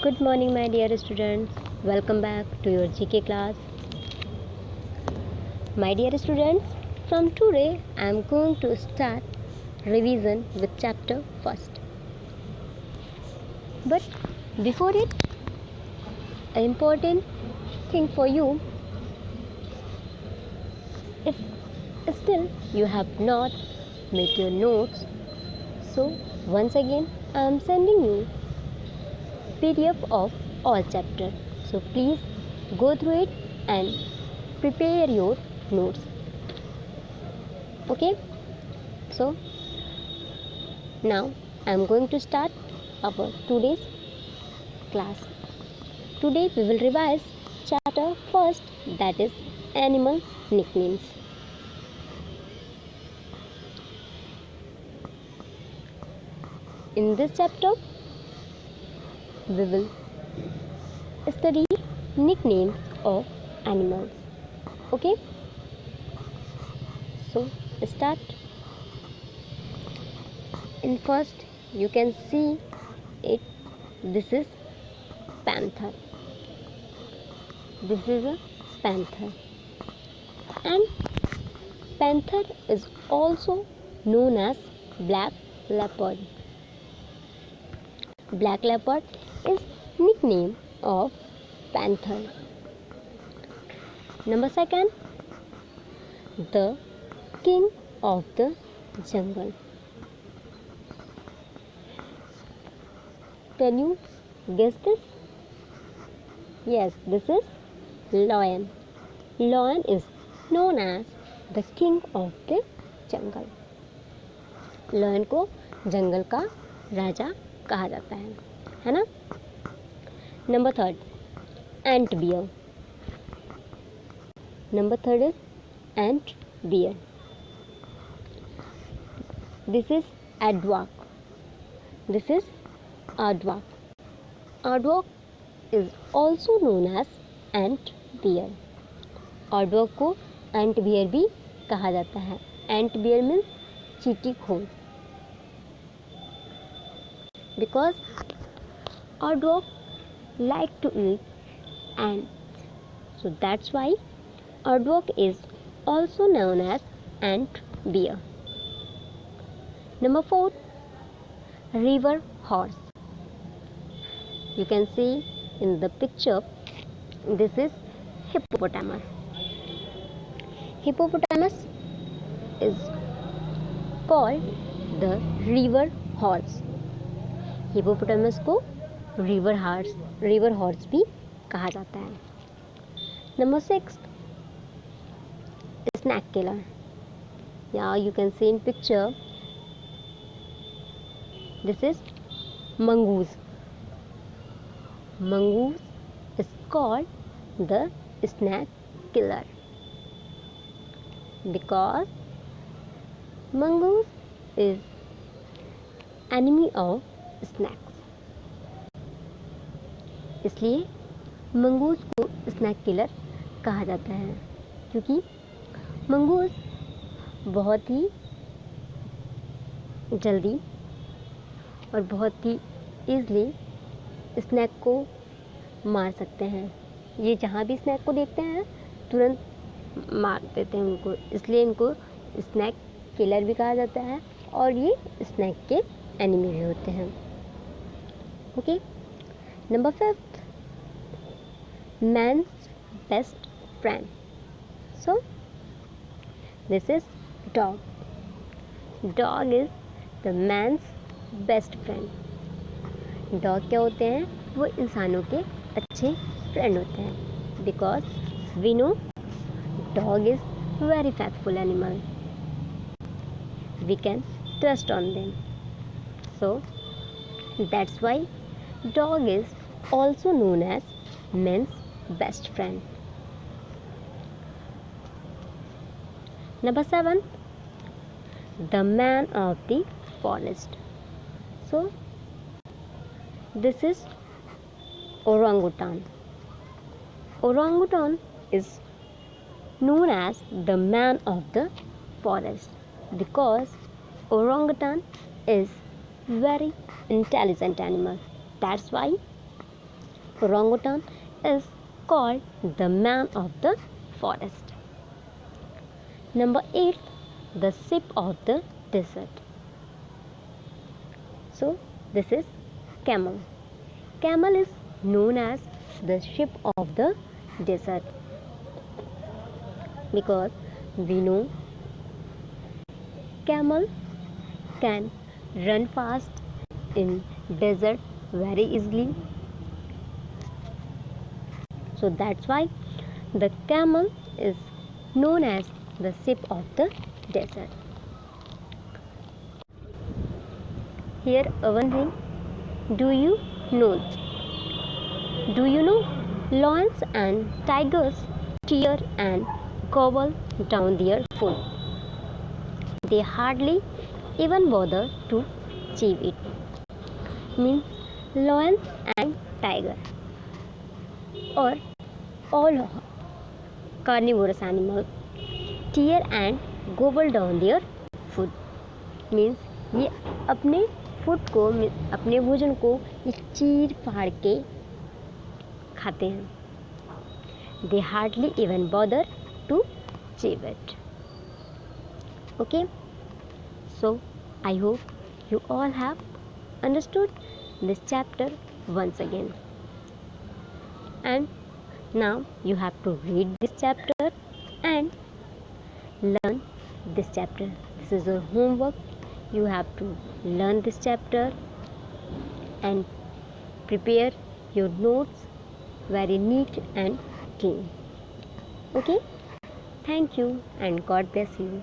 Good morning, my dear students. Welcome back to your GK class. My dear students, from today I am going to start revision with chapter first. But before it, an important thing for you, if still you have not made your notes, so once again I am sending you PDF of all chapter. So please go through it and prepare your notes. Okay, so now I am going to start our today's class. Today we will revise chapter first, that is animal nicknames. In this chapter we will study nicknames of animals. Okay, so start. In first you can see it, this is panther. This is a panther, and panther is also known as black leopard. Black leopard is nickname of panther. Number second, the king of the jungle. Can you guess this? Yes, this is lion. Lion is known as the king of the jungle. Lion को जंगल का राजा कहा जाता है ना? Number third, ant bear. Number third is ant bear. This is aardvark. This is aardvark. Aardvark is also known as ant bear. aardvark को ant bear भी कहा जाता है. Ant bear means चींटीखोर. Because aardvark like to eat ants, so that's why aardvark is also known as ant bear. Number 4, river horse. You can see in the picture, this is hippopotamus. Hippopotamus is called the river horse. Hippopotamus को river horse भी कहा जाता है. Number 6, snake killer. Yeah, you can see in picture, this is mongoose. Mongoose is called the snake killer because mongoose is enemy of snakes. इसलिए mongoose को snack killer कहा जाता है, क्योंकि मंगूस बहुत ही जल्दी और बहुत ही ईज़िली स्नैक को मार सकते हैं. ये जहाँ भी स्नैक को देखते हैं तुरंत मार देते हैं उनको, इसलिए इनको स्नैक किलर भी कहा जाता है और ये स्नैक के एनिमी भी होते हैं. Okay, number 5, man's best friend. So this is dog. Dog is the man's best friend. Dog क्या होते हैं? वो इंसानों के अच्छे फ्रेंड होते हैं. Because we know dog is very faithful animal. We can trust on them. So that's why dog is also known as men's best friend. Number 7, the man of the forest. So this is orangutan. Orangutan is known as the man of the forest because orangutan is very intelligent animal. That's why orangutan is called the man of the forest. Number 8, the sheep of the desert. So this is camel. Camel is known as the sheep of the desert because we know camel can run fast in desert very easily. So that's why the camel is known as the sheep of the desert. Here one thing, do you know lions and tigers tear and gobble down their food? They hardly even bother to chew it. Means lion and tiger or all carnivorous animals tear and gobble down their food. Means ये अपने food को, अपने भोजन को ये चीर फाड़ के खाते हैं. They hardly even bother to chew it. Okay, so I hope you all have understood this chapter once again, and now you have to read this chapter and learn this chapter. This is your homework. You have to learn this chapter and prepare your notes very neat and clean. Okay, thank you and God bless you.